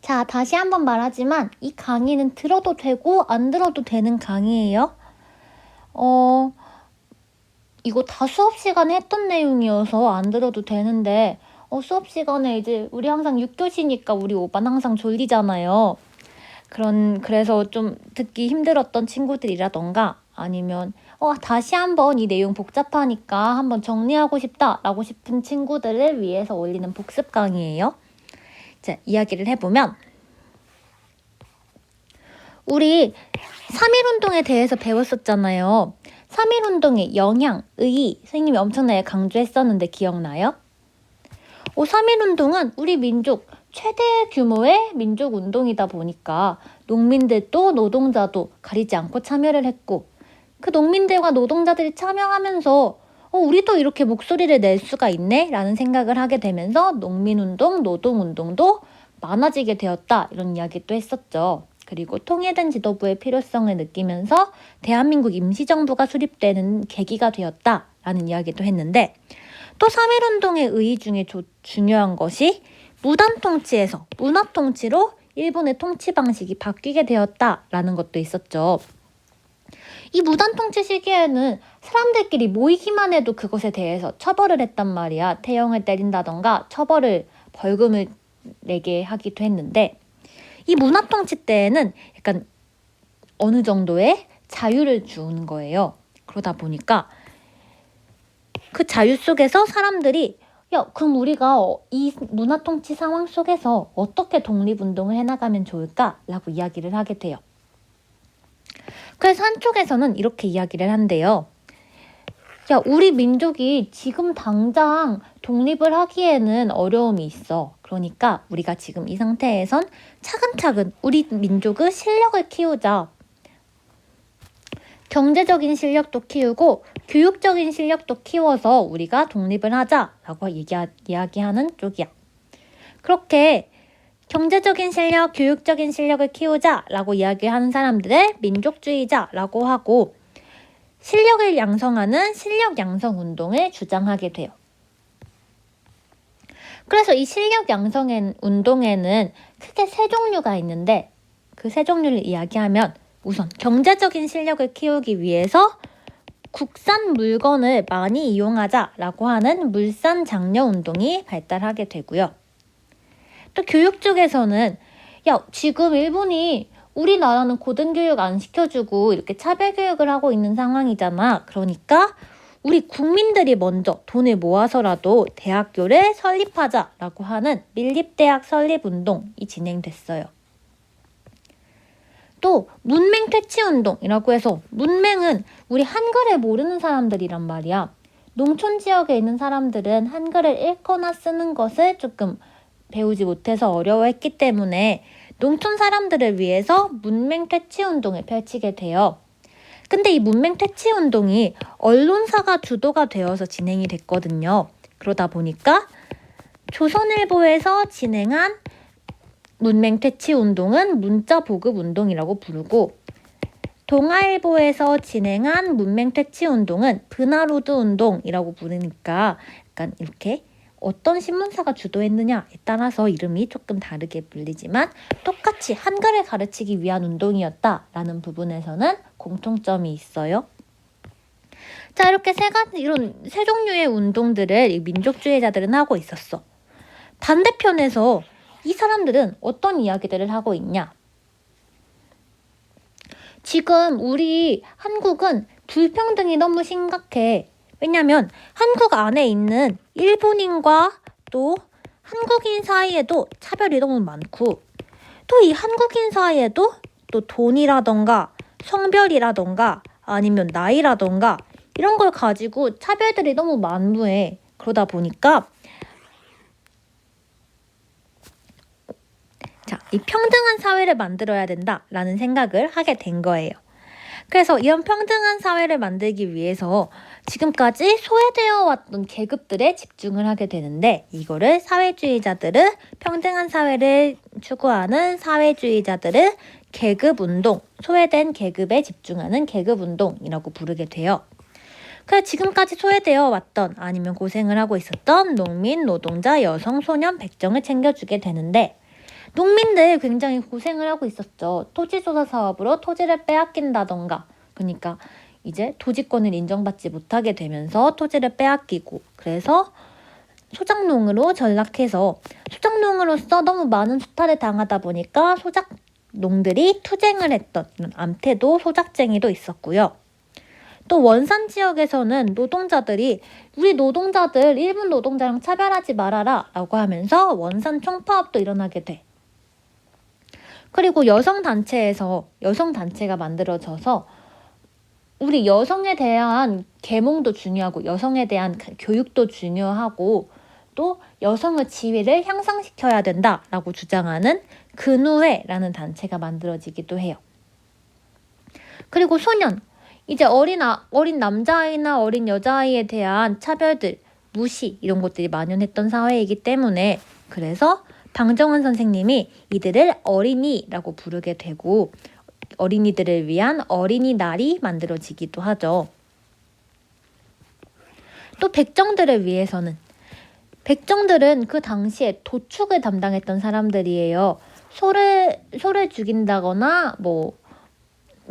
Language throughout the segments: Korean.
자, 다시 한번 말하지만 이 강의는 들어도 되고 안 들어도 되는 강의예요. 이거 다 수업 시간에 했던 내용이어서 안 들어도 되는데 수업 시간에 이제 우리 항상 6교시니까 우리 5반 항상 졸리잖아요. 그래서 좀 듣기 힘들었던 친구들이라던가 아니면 다시 한번 이 내용 복잡하니까 한번 정리하고 싶다라고 싶은 친구들을 위해서 올리는 복습 강의예요. 자, 이야기를 해보면 우리 3.1운동에 대해서 배웠었잖아요. 3.1운동의 영향, 의의 선생님이 엄청나게 강조했었는데 기억나요? 3.1운동은 우리 민족 최대 규모의 민족운동이다 보니까 농민들도 노동자도 가리지 않고 참여를 했고 그 농민들과 노동자들이 참여하면서 우리도 이렇게 목소리를 낼 수가 있네 라는 생각을 하게 되면서 농민운동, 노동운동도 많아지게 되었다 이런 이야기도 했었죠. 그리고 통일된 지도부의 필요성을 느끼면서 대한민국 임시정부가 수립되는 계기가 되었다라는 이야기도 했는데 또 3.1운동의 의의 중에 중요한 것이 무단 통치에서 문화통치로 일본의 통치 방식이 바뀌게 되었다라는 것도 있었죠. 이 무단통치 시기에는 사람들끼리 모이기만 해도 그것에 대해서 처벌을 했단 말이야. 태형을 때린다던가 벌금을 내게 하기도 했는데 이 문화통치 때에는 약간 어느 정도의 자유를 주는 거예요. 그러다 보니까 그 자유 속에서 사람들이 그럼 우리가 이 문화통치 상황 속에서 어떻게 독립운동을 해나가면 좋을까? 라고 이야기를 하게 돼요. 그래서 한쪽에서는 이렇게 이야기를 한대요. 우리 민족이 지금 당장 독립을 하기에는 어려움이 있어. 그러니까 우리가 지금 이 상태에선 차근차근 우리 민족의 실력을 키우자. 경제적인 실력도 키우고 교육적인 실력도 키워서 우리가 독립을 하자라고 이야기하는 쪽이야. 그렇게 경제적인 실력, 교육적인 실력을 키우자라고 이야기하는 사람들을 민족주의자라고 하고 실력을 양성하는 실력 양성 운동을 주장하게 돼요. 그래서 이 실력 양성 운동에는 크게 세 종류가 있는데 그 세 종류를 이야기하면 우선 경제적인 실력을 키우기 위해서 국산 물건을 많이 이용하자라고 하는 물산 장려 운동이 발달하게 되고요. 또 교육 쪽에서는 지금 일본이 우리나라는 고등교육 안 시켜주고 이렇게 차별교육을 하고 있는 상황이잖아. 그러니까 우리 국민들이 먼저 돈을 모아서라도 대학교를 설립하자라고 하는 밀립대학 설립운동이 진행됐어요. 또 문맹 퇴치운동이라고 해서 문맹은 우리 한글을 모르는 사람들이란 말이야. 농촌 지역에 있는 사람들은 한글을 읽거나 쓰는 것을 조금 배우지 못해서 어려워했기 때문에 농촌 사람들을 위해서 문맹 퇴치운동을 펼치게 돼요. 근데 이 문맹 퇴치운동이 언론사가 주도가 되어서 진행이 됐거든요. 그러다 보니까 조선일보에서 진행한 문맹 퇴치운동은 문자보급운동이라고 부르고 동아일보에서 진행한 문맹 퇴치운동은 브나로드 운동이라고 부르니까 약간 이렇게 어떤 신문사가 주도했느냐에 따라서 이름이 조금 다르게 불리지만 똑같이 한글을 가르치기 위한 운동이었다라는 부분에서는 공통점이 있어요. 자, 이렇게 이런 세 종류의 운동들을 이 민족주의자들은 하고 있었어. 반대편에서 이 사람들은 어떤 이야기들을 하고 있냐? 지금 우리 한국은 불평등이 너무 심각해. 왜냐면 한국 안에 있는 일본인과 또 한국인 사이에도 차별이 너무 많고 또 이 한국인 사이에도 또 돈이라던가 성별이라던가 아니면 나이라던가 이런 걸 가지고 차별들이 너무 만무해. 그러다 보니까 이 평등한 사회를 만들어야 된다라는 생각을 하게 된 거예요. 그래서 이런 평등한 사회를 만들기 위해서 지금까지 소외되어 왔던 계급들에 집중을 하게 되는데 이거를 사회주의자들은 평등한 사회를 추구하는 사회주의자들은 계급운동, 소외된 계급에 집중하는 계급운동이라고 부르게 돼요. 그래서 지금까지 소외되어 왔던 아니면 고생을 하고 있었던 농민, 노동자, 여성, 소년, 백정을 챙겨주게 되는데 농민들 굉장히 고생을 하고 있었죠. 토지조사 사업으로 토지를 빼앗긴다던가, 그러니까 이제 토지권을 인정받지 못하게 되면서 토지를 빼앗기고, 그래서 소작농으로 전락해서 소작농으로서 너무 많은 수탈을 당하다 보니까 소작농들이 투쟁을 했던 이런 암태도 소작쟁이도 있었고요. 또 원산 지역에서는 노동자들이 우리 노동자들 일본 노동자랑 차별하지 말아라 라고 하면서 원산 총파업도 일어나게 돼. 그리고 여성단체가 만들어져서 우리 여성에 대한 계몽도 중요하고 여성에 대한 교육도 중요하고 또 여성의 지위를 향상시켜야 된다라고 주장하는 근우회라는 단체가 만들어지기도 해요. 그리고 소년, 이제 어린 남자아이나 어린 여자아이에 대한 차별들, 무시 이런 것들이 만연했던 사회이기 때문에 그래서 방정환 선생님이 이들을 어린이라고 부르게 되고 어린이들을 위한 어린이날이 만들어지기도 하죠. 또 백정들은 그 당시에 도축을 담당했던 사람들이에요. 소를 죽인다거나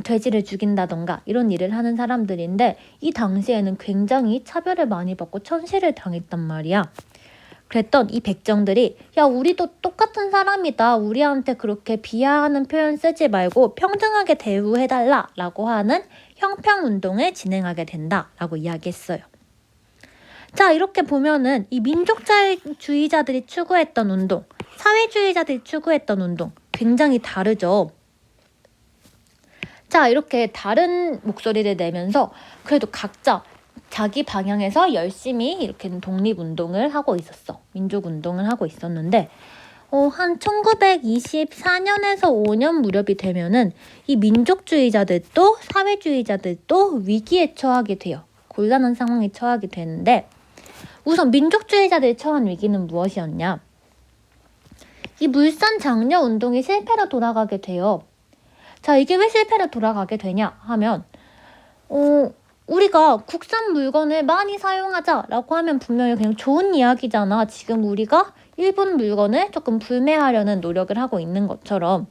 돼지를 죽인다던가 이런 일을 하는 사람들인데 이 당시에는 굉장히 차별을 많이 받고 천시를 당했단 말이야. 그랬던 이 백정들이 야 우리도 똑같은 사람이다. 우리한테 그렇게 비하하는 표현 쓰지 말고 평등하게 대우해달라 라고 하는 형평운동을 진행하게 된다라고 이야기했어요. 자 이렇게 보면은 이 민족주의자들이 추구했던 운동, 사회주의자들이 추구했던 운동 굉장히 다르죠. 자 이렇게 다른 목소리를 내면서 그래도 각자 자기 방향에서 열심히 이렇게 독립운동을 하고 있었어. 민족운동을 하고 있었는데 한 1924년에서 5년 무렵이 되면은 이 민족주의자들도 사회주의자들도 위기에 처하게 돼요. 곤란한 상황에 처하게 되는데 우선 민족주의자들이 처한 위기는 무엇이었냐? 이 물산 장려 운동이 실패로 돌아가게 돼요. 자, 이게 왜 실패로 돌아가게 되냐 하면 우리가 국산 물건을 많이 사용하자라고 하면 분명히 그냥 좋은 이야기잖아. 지금 우리가 일본 물건을 조금 불매하려는 노력을 하고 있는 것처럼.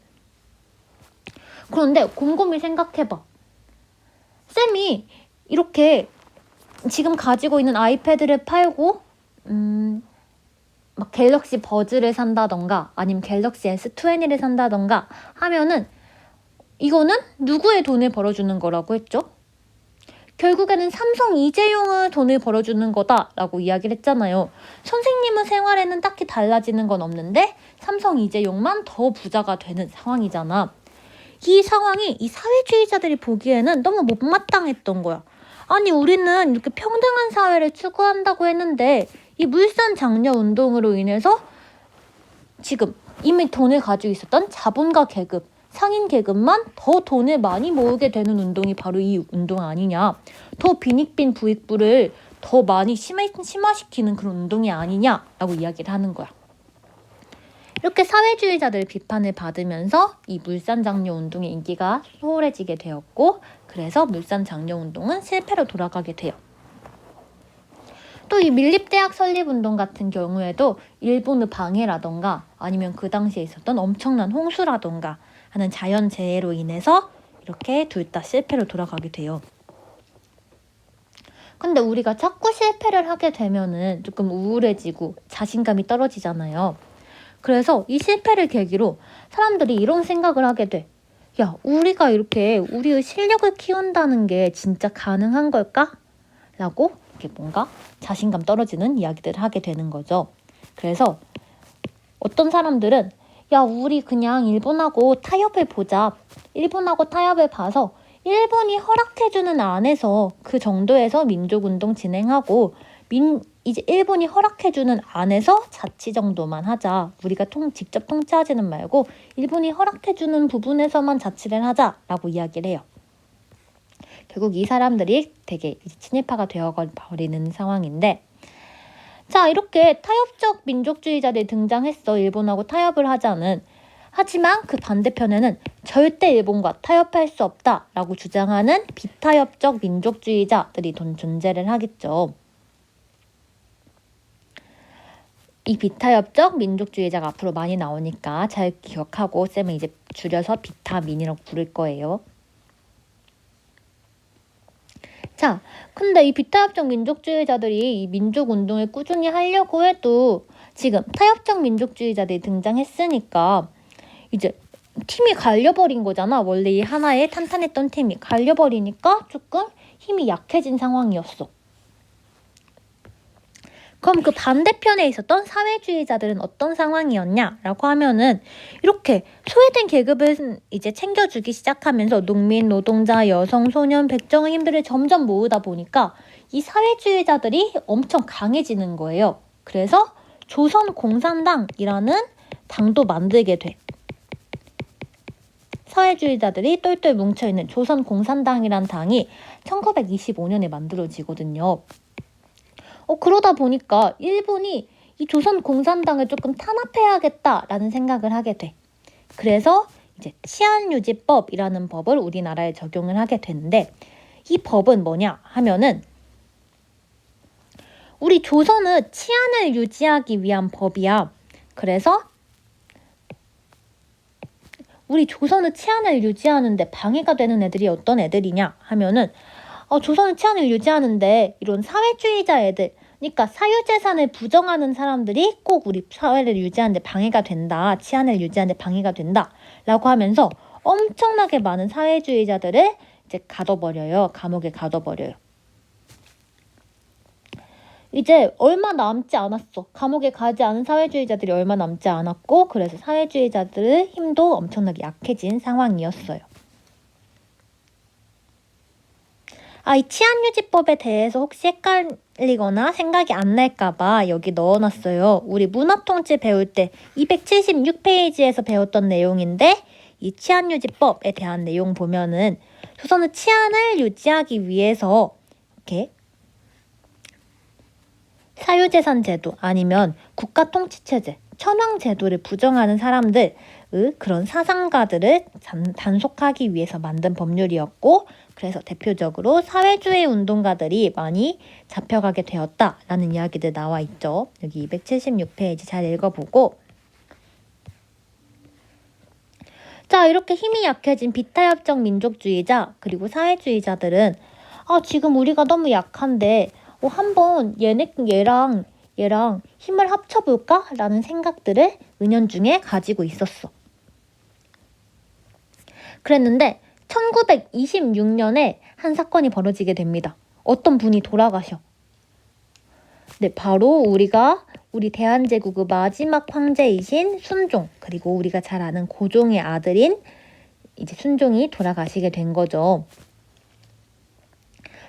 그런데 곰곰이 생각해봐. 쌤이 이렇게 지금 가지고 있는 아이패드를 팔고 막 갤럭시 버즈를 산다던가 아니면 갤럭시 S20를 산다던가 하면은 이거는 누구의 돈을 벌어주는 거라고 했죠? 결국에는 삼성 이재용의 돈을 벌어주는 거다라고 이야기를 했잖아요. 선생님의 생활에는 딱히 달라지는 건 없는데 삼성 이재용만 더 부자가 되는 상황이잖아. 이 상황이 이 사회주의자들이 보기에는 너무 못마땅했던 거야. 아니 우리는 이렇게 평등한 사회를 추구한다고 했는데 이 물산 장려 운동으로 인해서 지금 이미 돈을 가지고 있었던 자본가 계급, 상인 계급만 더 돈을 많이 모으게 되는 운동이 바로 이 운동 아니냐. 더 빈익빈 부익부를 더 많이 심화시키는 그런 운동이 아니냐라고 이야기를 하는 거야. 이렇게 사회주의자들 비판을 받으면서 이 물산 장려 운동의 인기가 소홀해지게 되었고 그래서 물산 장려 운동은 실패로 돌아가게 돼요. 또 이 밀립대학 설립운동 같은 경우에도 일본의 방해라던가 아니면 그 당시에 있었던 엄청난 홍수라던가 하는 자연재해로 인해서 이렇게 둘 다 실패로 돌아가게 돼요. 근데 우리가 자꾸 실패를 하게 되면은 조금 우울해지고 자신감이 떨어지잖아요. 그래서 이 실패를 계기로 사람들이 이런 생각을 하게 돼. 야, 우리가 이렇게 우리의 실력을 키운다는 게 진짜 가능한 걸까? 라고 이렇게 뭔가 자신감 떨어지는 이야기들을 하게 되는 거죠. 그래서 어떤 사람들은 야, 우리 그냥 일본하고 타협을 보자. 일본하고 타협을 봐서 일본이 허락해주는 안에서 그 정도에서 민족운동 진행하고 이제 일본이 허락해주는 안에서 자치 정도만 하자. 우리가 직접 통치하지는 말고 일본이 허락해주는 부분에서만 자치를 하자라고 이야기를 해요. 결국 이 사람들이 되게 이제 친일파가 되어버리는 상황인데 자 이렇게 타협적 민족주의자들이 등장했어. 일본하고 타협을 하자는. 하지만 그 반대편에는 절대 일본과 타협할 수 없다라고 주장하는 비타협적 민족주의자들이 존재를 하겠죠. 이 비타협적 민족주의자가 앞으로 많이 나오니까 잘 기억하고 쌤은 이제 줄여서 비타민이라고 부를 거예요. 자, 근데 이 비타협적 민족주의자들이 이 민족운동을 꾸준히 하려고 해도 지금 타협적 민족주의자들이 등장했으니까 이제 팀이 갈려버린 거잖아. 원래 이 하나의 탄탄했던 팀이 갈려버리니까 조금 힘이 약해진 상황이었어. 그럼 그 반대편에 있었던 사회주의자들은 어떤 상황이었냐라고 하면은 이렇게 소외된 계급을 이제 챙겨주기 시작하면서 농민, 노동자, 여성, 소년, 백정의힘들을 점점 모으다 보니까 이 사회주의자들이 엄청 강해지는 거예요. 그래서 조선공산당이라는 당도 만들게 돼. 사회주의자들이 똘똘 뭉쳐있는 조선공산당이란 당이 1925년에 만들어지거든요. 그러다 보니까 일본이 이 조선공산당을 조금 탄압해야겠다라는 생각을 하게 돼. 그래서 이제 치안유지법이라는 법을 우리나라에 적용을 하게 되는데 이 법은 뭐냐 하면은 우리 조선의 치안을 유지하기 위한 법이야. 그래서 우리 조선의 치안을 유지하는데 방해가 되는 애들이 어떤 애들이냐 하면은 조선의 치안을 유지하는데 이런 사회주의자 애들, 그러니까 사유재산을 부정하는 사람들이 꼭 우리 사회를 유지하는데 방해가 된다, 치안을 유지하는데 방해가 된다 라고 하면서 엄청나게 많은 사회주의자들을 이제 가둬버려요. 감옥에 가둬버려요. 이제 얼마 남지 않았어. 감옥에 가지 않은 사회주의자들이 얼마 남지 않았고 그래서 사회주의자들의 힘도 엄청나게 약해진 상황이었어요. 이 치안유지법에 대해서 혹시 헷갈리거나 생각이 안 날까봐 여기 넣어놨어요. 우리 문화통치 배울 때 276페이지에서 배웠던 내용인데 이 치안유지법에 대한 내용 보면은 조선의 치안을 유지하기 위해서 이렇게 사유재산 제도 아니면 국가통치체제, 천황제도를 부정하는 사람들의 그런 사상가들을 단속하기 위해서 만든 법률이었고 그래서 대표적으로 사회주의 운동가들이 많이 잡혀가게 되었다라는 이야기들 나와 있죠. 여기 276페이지 잘 읽어보고 자, 이렇게 힘이 약해진 비타협적 민족주의자 그리고 사회주의자들은 지금 우리가 너무 약한데 한번 얘랑 힘을 합쳐볼까? 라는 생각들을 은연중에 가지고 있었어. 그랬는데 1926년에 한 사건이 벌어지게 됩니다. 어떤 분이 돌아가셔. 네, 바로 우리 대한제국의 마지막 황제이신 순종, 그리고 우리가 잘 아는 고종의 아들인 이제 순종이 돌아가시게 된 거죠.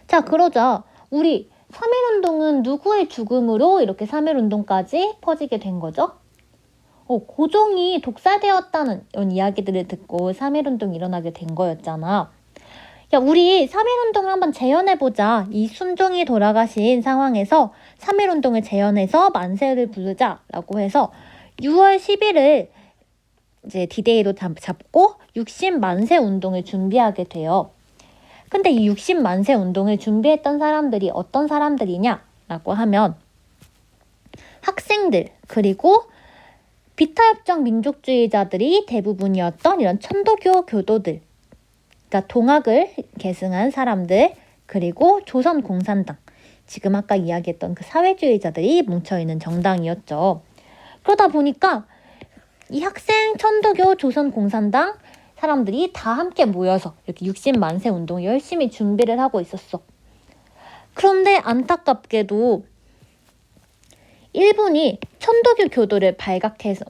자, 그러자 우리 3.1운동은 누구의 죽음으로 이렇게 3.1운동까지 퍼지게 된 거죠? 고종이 독살되었다는 이런 이야기들을 듣고 3.1운동이 일어나게 된 거였잖아. 야, 우리 3.1운동을 한번 재현해보자. 이 순종이 돌아가신 상황에서 3.1운동을 재현해서 만세를 부르자라고 해서 6월 10일을 이제 디데이로 잡고 60만세 운동을 준비하게 돼요. 근데 이 60만세 운동을 준비했던 사람들이 어떤 사람들이냐라고 하면 학생들 그리고 비타협적 민족주의자들이 대부분이었던 이런 천도교 교도들, 그러니까 동학을 계승한 사람들 그리고 조선공산당, 지금 아까 이야기했던 그 사회주의자들이 뭉쳐있는 정당이었죠. 그러다 보니까 이 학생 천도교 조선공산당 사람들이 다 함께 모여서 이렇게 60만세 운동을 열심히 준비를 하고 있었어. 그런데 안타깝게도 일본이 천도교 교도를 발각해서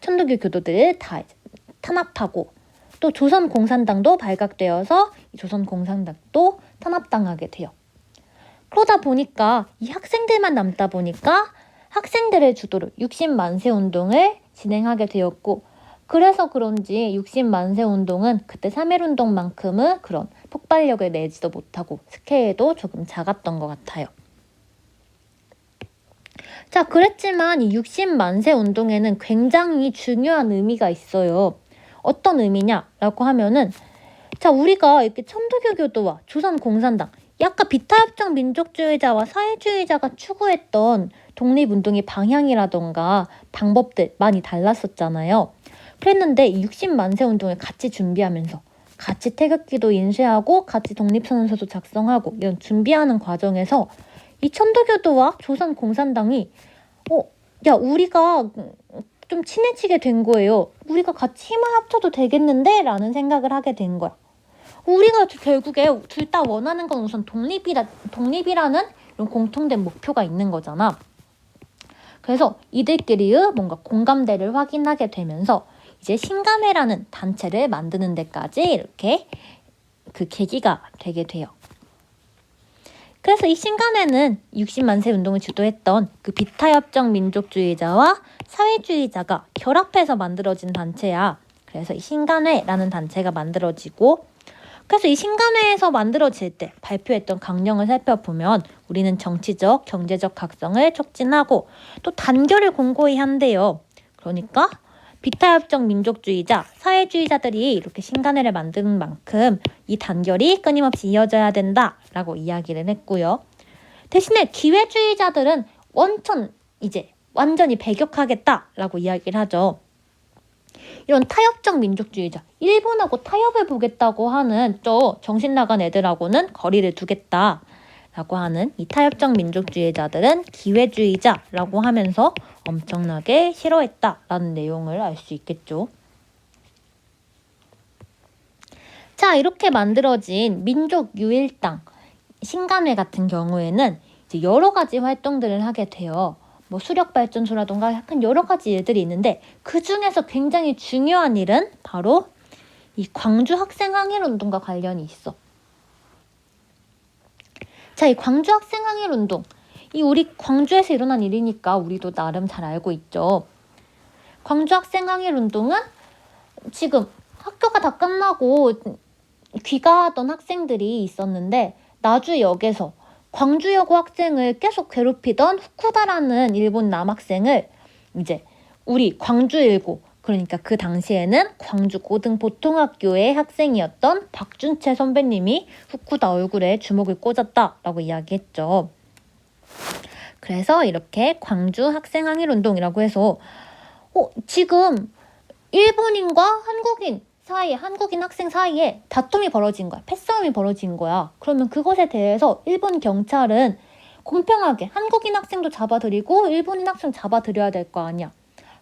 천도교 교도들을 다 탄압하고 또 조선공산당도 발각되어서 조선공산당도 탄압당하게 돼요. 그러다 보니까 이 학생들만 남다 보니까 학생들을 주도로 60만세 운동을 진행하게 되었고 그래서 그런지 60만세 운동은 그때 3.1운동만큼은 그런 폭발력을 내지도 못하고 스케일도 조금 작았던 것 같아요. 자, 그랬지만 이 60만세 운동에는 굉장히 중요한 의미가 있어요. 어떤 의미냐라고 하면은 자, 우리가 이렇게 천도교 교도와 조선공산당, 약간 비타협적 민족주의자와 사회주의자가 추구했던 독립운동의 방향이라던가 방법들 많이 달랐었잖아요. 그랬는데 이 60만세 운동을 같이 준비하면서 같이 태극기도 인쇄하고 같이 독립선언서도 작성하고 이런 준비하는 과정에서 이 천도교도와 조선공산당이 야 우리가 좀 친해지게 된 거예요. 우리가 같이 힘을 합쳐도 되겠는데? 라는 생각을 하게 된 거야. 우리가 결국에 둘 다 원하는 건 우선 독립이라는 이런 공통된 목표가 있는 거잖아. 그래서 이들끼리의 뭔가 공감대를 확인하게 되면서 이제 신감회라는 단체를 만드는 데까지 이렇게 그 계기가 되게 돼요. 그래서 이 신감회는 60만세 운동을 주도했던 그 비타협정 민족주의자와 사회주의자가 결합해서 만들어진 단체야. 그래서 이 신감회라는 단체가 만들어지고, 그래서 이 신감회에서 만들어질 때 발표했던 강령을 살펴보면 우리는 정치적, 경제적 각성을 촉진하고 또 단결을 공고히 한대요. 그러니까 비타협정 민족주의자, 사회주의자들이 이렇게 신간회를 만드는 만큼 이 단결이 끊임없이 이어져야 된다라고 이야기를 했고요. 대신에 기회주의자들은 완전히 배격하겠다라고 이야기를 하죠. 이런 타협적 민족주의자, 일본하고 타협을 보겠다고 하는 저 정신 나간 애들하고는 거리를 두겠다라고 하는 이 타협적 민족주의자들은 기회주의자라고 하면서 엄청나게 싫어했다라는 내용을 알 수 있겠죠. 자, 이렇게 만들어진 민족유일당 신간회 같은 경우에는 이제 여러 가지 활동들을 하게 돼요. 뭐 수력발전소라던가 약간 여러 가지 일들이 있는데 그 중에서 굉장히 중요한 일은 바로 이 광주 학생항일운동과 관련이 있어. 자, 이 광주 학생항일운동, 이 우리 광주에서 일어난 일이니까 우리도 나름 잘 알고 있죠. 광주 학생항일운동은 지금 학교가 다 끝나고 귀가하던 학생들이 있었는데 나주역에서 광주여고 학생을 계속 괴롭히던 후쿠다라는 일본 남학생을 이제 우리 광주일고, 그러니까 그 당시에는 광주 고등보통학교의 학생이었던 박준채 선배님이 후쿠다 얼굴에 주먹을 꽂았다라고 이야기했죠. 그래서 이렇게 광주 학생항일운동이라고 해서 지금 일본인과 한국인 사이에, 한국인 학생 사이에 다툼이 벌어진 거야. 패싸움이 벌어진 거야. 그러면 그것에 대해서 일본 경찰은 공평하게 한국인 학생도 잡아들이고 일본인 학생 잡아들여야 될 거 아니야.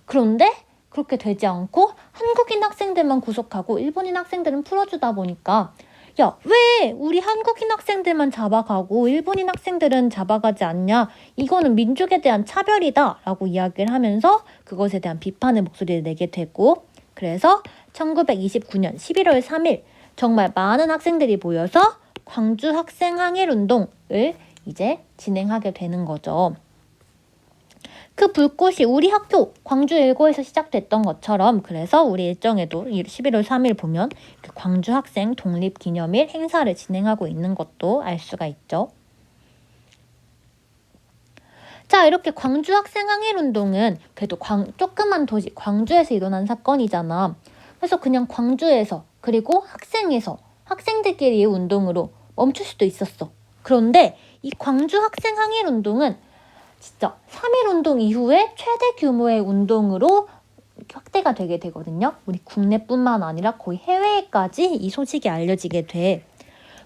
그런데 그렇게 되지 않고 한국인 학생들만 구속하고 일본인 학생들은 풀어주다 보니까 야, 왜 우리 한국인 학생들만 잡아가고 일본인 학생들은 잡아가지 않냐? 이거는 민족에 대한 차별이다 라고 이야기를 하면서 그것에 대한 비판의 목소리를 내게 되고, 그래서 1929년 11월 3일 정말 많은 학생들이 모여서 광주 학생항일운동을 이제 진행하게 되는 거죠. 그 불꽃이 우리 학교 광주일고에서 시작됐던 것처럼 그래서 우리 일정에도 11월 3일 보면 광주 학생 독립기념일 행사를 진행하고 있는 것도 알 수가 있죠. 자, 이렇게 광주 학생항일운동은 그래도 조그만 도시 광주에서 일어난 사건이잖아. 그래서 그냥 광주에서 그리고 학생들끼리의 운동으로 멈출 수도 있었어. 그런데 이 광주 학생항일운동은 진짜 3.1운동 이후에 최대 규모의 운동으로 확대가 되게 되거든요. 우리 국내뿐만 아니라 거의 해외에까지 이 소식이 알려지게 돼.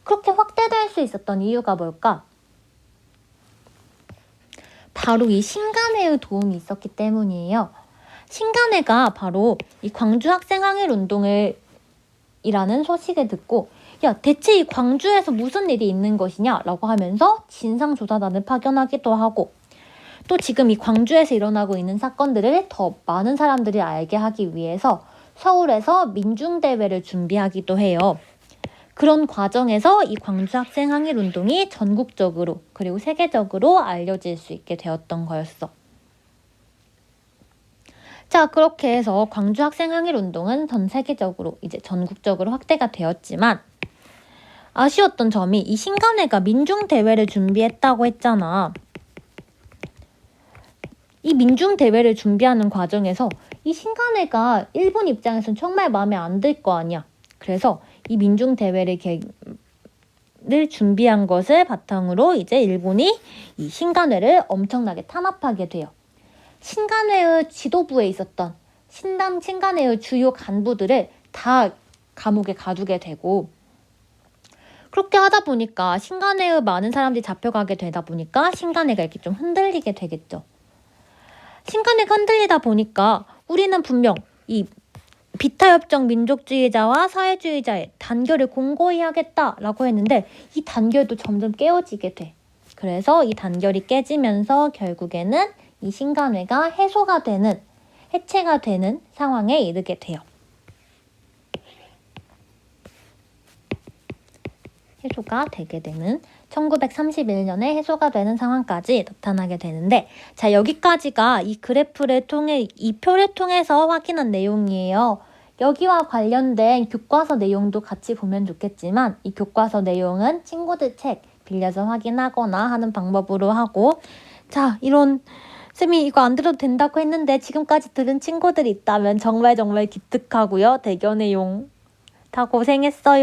그렇게 확대될 수 있었던 이유가 뭘까? 바로 이 신간회의 도움이 있었기 때문이에요. 신간회가 바로 이 광주 학생항일운동을 이라는 소식을 듣고 야, 대체 이 광주에서 무슨 일이 있는 것이냐라고 하면서 진상조사단을 파견하기도 하고, 또 지금 이 광주에서 일어나고 있는 사건들을 더 많은 사람들이 알게 하기 위해서 서울에서 민중대회를 준비하기도 해요. 그런 과정에서 이 광주 학생항일운동이 전국적으로 그리고 세계적으로 알려질 수 있게 되었던 거였어. 자, 그렇게 해서 광주 학생항일운동은 전 세계적으로 이제 전국적으로 확대가 되었지만 아쉬웠던 점이 이 신간회가 민중대회를 준비했다고 했잖아. 이 민중대회를 준비하는 과정에서 이 신간회가 일본 입장에서는 정말 마음에 안 들 거 아니야. 그래서 이 민중대회를 준비한 것을 바탕으로 이제 일본이 이 신간회를 엄청나게 탄압하게 돼요. 신간회의 지도부에 있었던 신간회의 주요 간부들을 다 감옥에 가두게 되고, 그렇게 하다 보니까 신간회의 많은 사람들이 잡혀가게 되다 보니까 신간회가 이렇게 좀 흔들리게 되겠죠. 신간회가 흔들리다 보니까 우리는 분명 이 비타협정 민족주의자와 사회주의자의 단결을 공고히 하겠다라고 했는데 이 단결도 점점 깨어지게 돼. 그래서 이 단결이 깨지면서 결국에는 이 신간회가 해체가 되는 상황에 이르게 돼요. 해소가 되게 되는 1931년에 해소가 되는 상황까지 나타나게 되는데, 자, 여기까지가 이 그래프를 통해 이 표를 통해서 확인한 내용이에요. 여기와 관련된 교과서 내용도 같이 보면 좋겠지만 이 교과서 내용은 친구들 책 빌려서 확인하거나 하는 방법으로 하고, 자, 이런 쌤이 이거 안 들어도 된다고 했는데 지금까지 들은 친구들이 있다면 정말 기특하고요. 대견 내용 다 고생했어요.